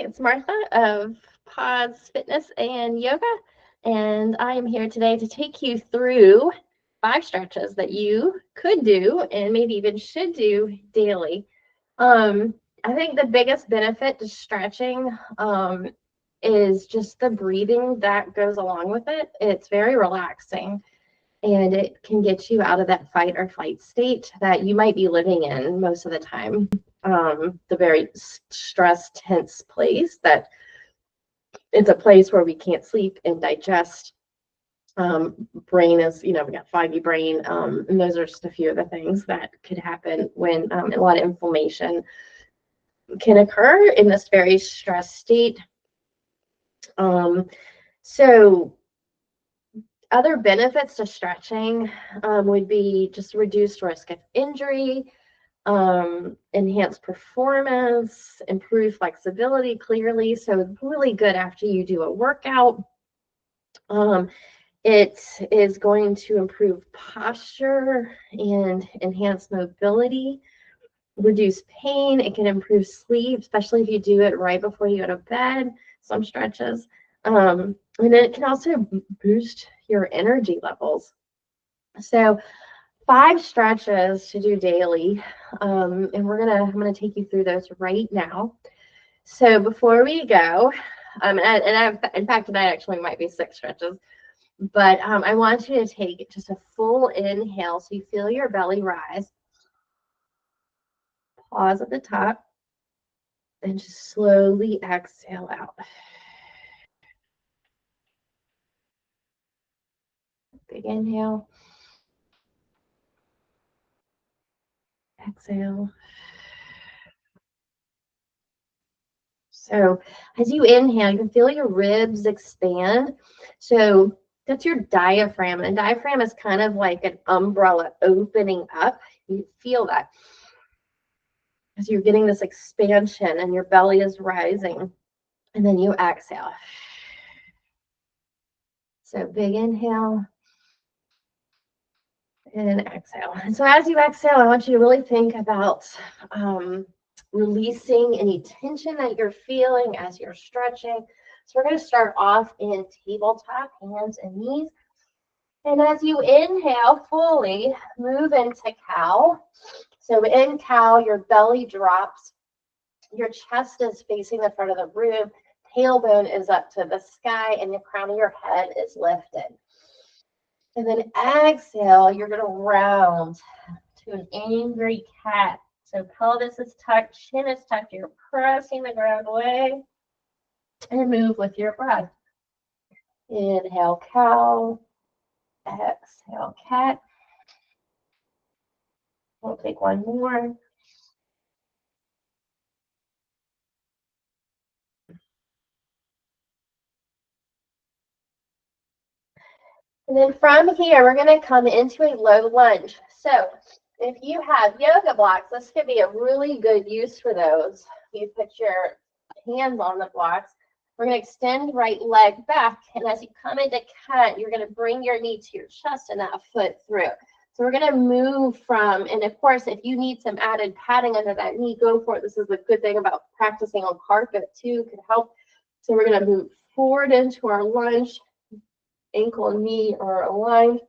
it's Martha of Pause Fitness and Yoga, and I am here today to take you through 5 stretches that you could do and maybe even should do daily. I think the biggest benefit to stretching is just the breathing that goes along with it. It's very relaxing, and it can get you out of that fight or flight state that you might be living in most of the time. The very stressed, tense place that it's a place where we can't sleep and digest. Brain is, we got foggy brain, and those are just a few of the things that could happen when a lot of inflammation can occur in this very stressed state. So other benefits to stretching would be just reduced risk of injury, enhance performance, improve flexibility clearly. So it's really good after you do a workout. It is going to improve posture and enhance mobility, reduce pain. It can improve sleep, especially if you do it right before you go to bed, some stretches. And it can also boost your energy levels. So 5 stretches to do daily, and I'm gonna take you through those right now. So before we go, in fact tonight actually might be 6 stretches, but I want you to take just a full inhale so you feel your belly rise. Pause at the top, and just slowly exhale out. Big inhale. Exhale. So as you inhale, you can feel your ribs expand. So that's your diaphragm. And diaphragm is kind of like an umbrella opening up. You feel that as you're getting this expansion and your belly is rising. And then you exhale. So big inhale and exhale. And so as you exhale, I want you to really think about releasing any tension that you're feeling as you're stretching. So we're going to start off in tabletop, hands and knees. And as you inhale fully, move into cow. So in cow, your belly drops, your chest is facing the front of the room, tailbone is up to the sky, and the crown of your head is lifted. And then exhale, you're going to round to an angry cat. So pelvis is tucked, chin is tucked, you're pressing the ground away, and move with your breath. Inhale, cow. Exhale, cat. We'll take one more. And then from here, we're going to come into a low lunge. So if you have yoga blocks, this could be a really good use for those. You put your hands on the blocks. We're going to extend right leg back. And as you come into cat, you're going to bring your knee to your chest and that foot through. So we're going to move from, and of course, if you need some added padding under that knee, go for it. This is a good thing about practicing on carpet too, can help. So we're going to move forward into our lunge. Ankle and knee are aligned.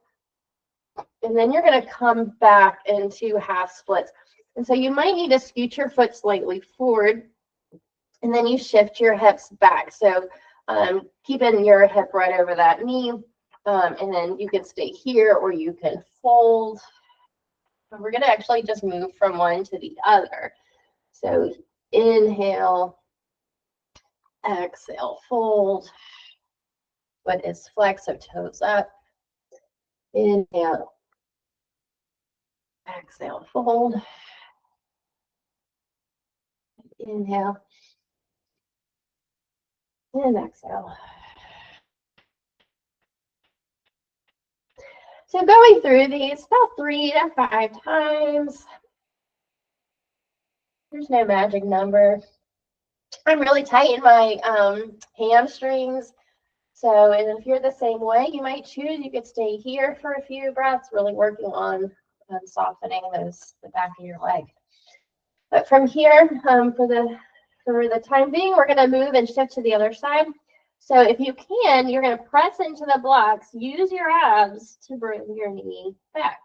And then you're going to come back into half splits. And so you might need to scoot your foot slightly forward, and then you shift your hips back. So keeping your hip right over that knee, and then you can stay here or you can fold. And we're going to actually just move from one to the other. So inhale, exhale, fold. Foot is flexed, so toes up. Inhale, exhale, fold. Inhale and exhale. So going through these about 3 to 5 times. There's no magic number. I'm really tight in my hamstrings. So, and if you're the same way, you might choose, you could stay here for a few breaths, really working on softening the back of your leg. But from here, for the For the time being, we're going to move and shift to the other side. So if you can, you're going to press into the blocks. Use your abs to bring your knee back.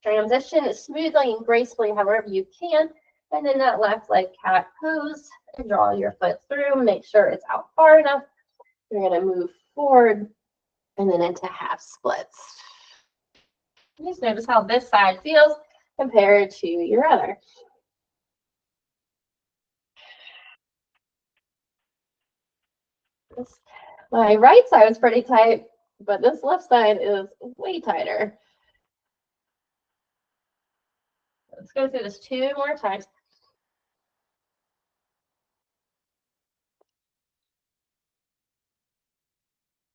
Transition smoothly and gracefully however you can. And then that left leg cat pose. And draw your foot through. Make sure it's out far enough. You're going to move forward and then into half splits. Just notice how this side feels compared to your other. My right side is pretty tight, but this left side is way tighter. Let's go through this 2 more times.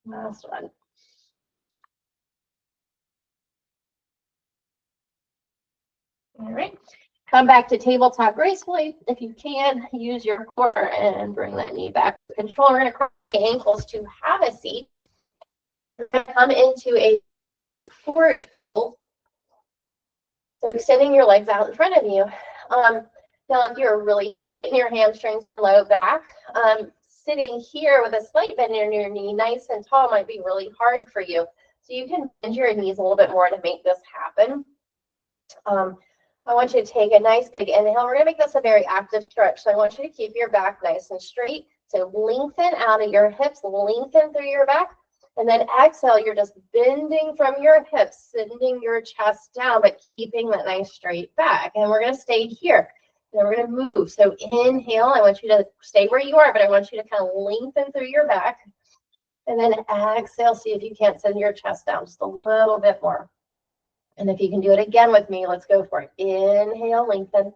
Last one. All right. Come back to tabletop gracefully. If you can, use your core and bring that knee back to control. We're going to cross the ankles to have a seat. We're going to come into a forward fold. So extending your legs out in front of you. Now, if you're really in your hamstrings, low back, sitting here with a slight bend in your knee, nice and tall, might be really hard for you. So you can bend your knees a little bit more to make this happen. I want you to take a nice big inhale. We're going to make this a very active stretch. So I want you to keep your back nice and straight. So lengthen out of your hips, lengthen through your back. And then exhale, you're just bending from your hips, sending your chest down, but keeping that nice straight back. And we're going to stay here. And we're going to move. So inhale, I want you to stay where you are, but I want you to kind of lengthen through your back. And then exhale, see if you can't send your chest down just a little bit more. And if you can do it again with me, let's go for it. Inhale, lengthen.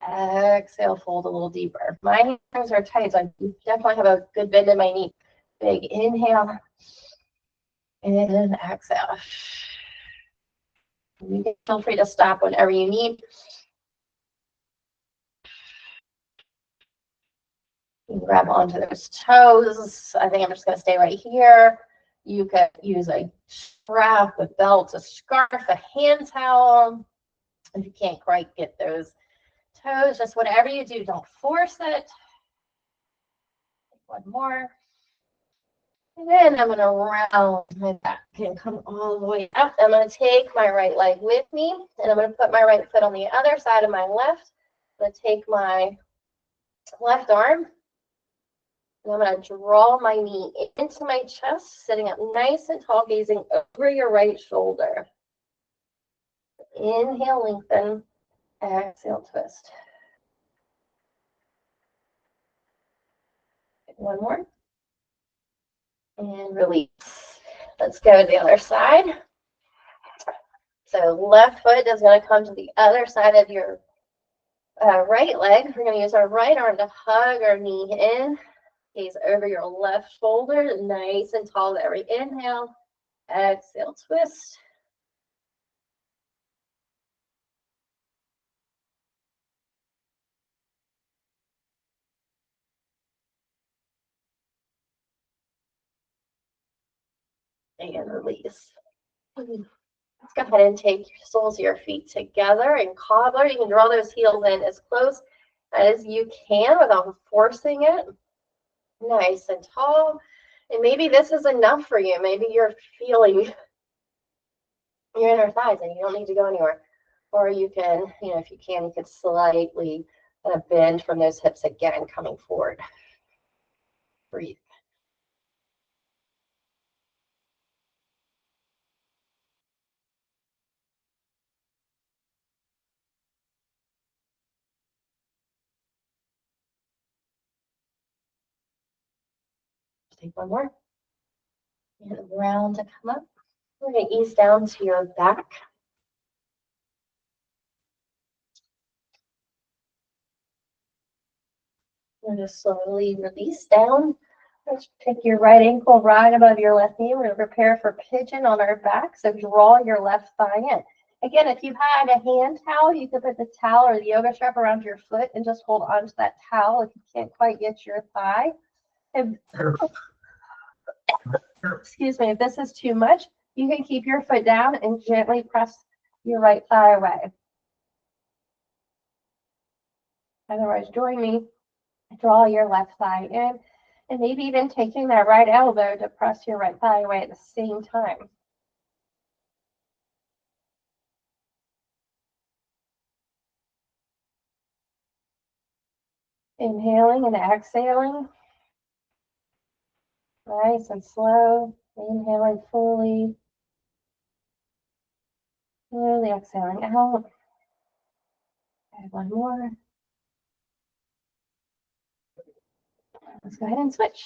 Exhale, fold a little deeper. My hamstrings are tight, so I definitely have a good bend in my knee. Big inhale. And exhale. You can feel free to stop whenever you need. You can grab onto those toes. I think I'm just going to stay right here. You could use a strap, a belt, a scarf, a hand towel. If you can't quite get those toes, just whatever you do, don't force it. One more. And then I'm going to round my back and come all the way up. I'm going to take my right leg with me, and I'm going to put my right foot on the other side of my left. I'm going to take my left arm, and I'm going to draw my knee into my chest, sitting up nice and tall, gazing over your right shoulder. Inhale, lengthen. Exhale, twist. One more. And release. Let's go to the other side. So left foot is going to come to the other side of your right leg. We're going to use our right arm to hug our knee in. Gaze over your left shoulder, nice and tall with every inhale. Exhale, twist. And release. Let's go ahead and take your soles of your feet together in cobbler. You can draw those heels in as close as you can without forcing it. Nice and tall. And maybe this is enough for you. Maybe you're feeling your inner thighs and you don't need to go anywhere. Or you can, if you can, you could slightly bend from those hips again, coming forward. Breathe. Take one more. And round to come up. We're going to ease down to your back. We're going to slowly release down. Let's take your right ankle right above your left knee. We're going to prepare for pigeon on our back. So draw your left thigh in. Again, if you had a hand towel, you could put the towel or the yoga strap around your foot and just hold on to that towel if you can't quite get your thigh. Excuse me, if this is too much, you can keep your foot down and gently press your right thigh away. Otherwise, join me. Draw your left thigh in, and maybe even taking that right elbow to press your right thigh away at the same time. Inhaling and exhaling. Nice and slow. Inhaling fully. Slowly exhaling out. Add one more. Let's go ahead and switch.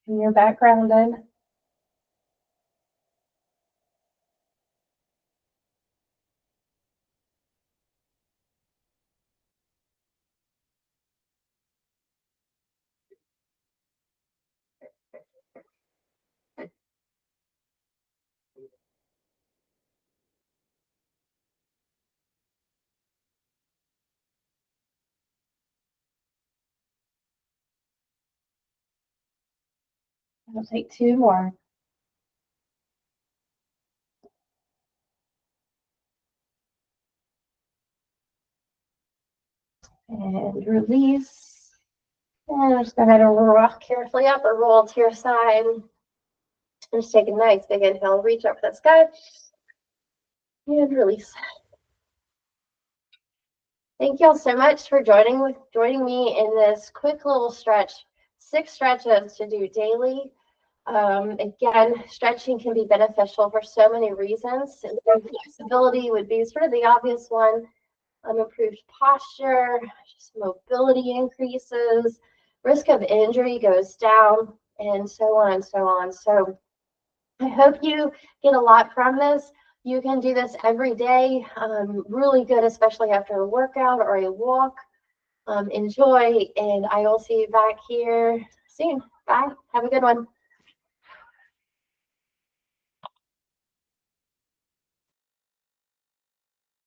And your back grounded. We'll take two more. And release. And just go ahead and rock carefully up or roll to your side. Just take a nice big inhale, reach up for the sky. And release. Thank you all so much for joining me in this quick little stretch. 6 stretches to do daily. Again, stretching can be beneficial for so many reasons. Improved flexibility would be sort of the obvious one. Improved posture, just mobility increases, risk of injury goes down, and so on and so on. So I hope you get a lot from this. You can do this every day. Really good, especially after a workout or a walk. Enjoy, and I will see you back here soon. Bye. Have a good one.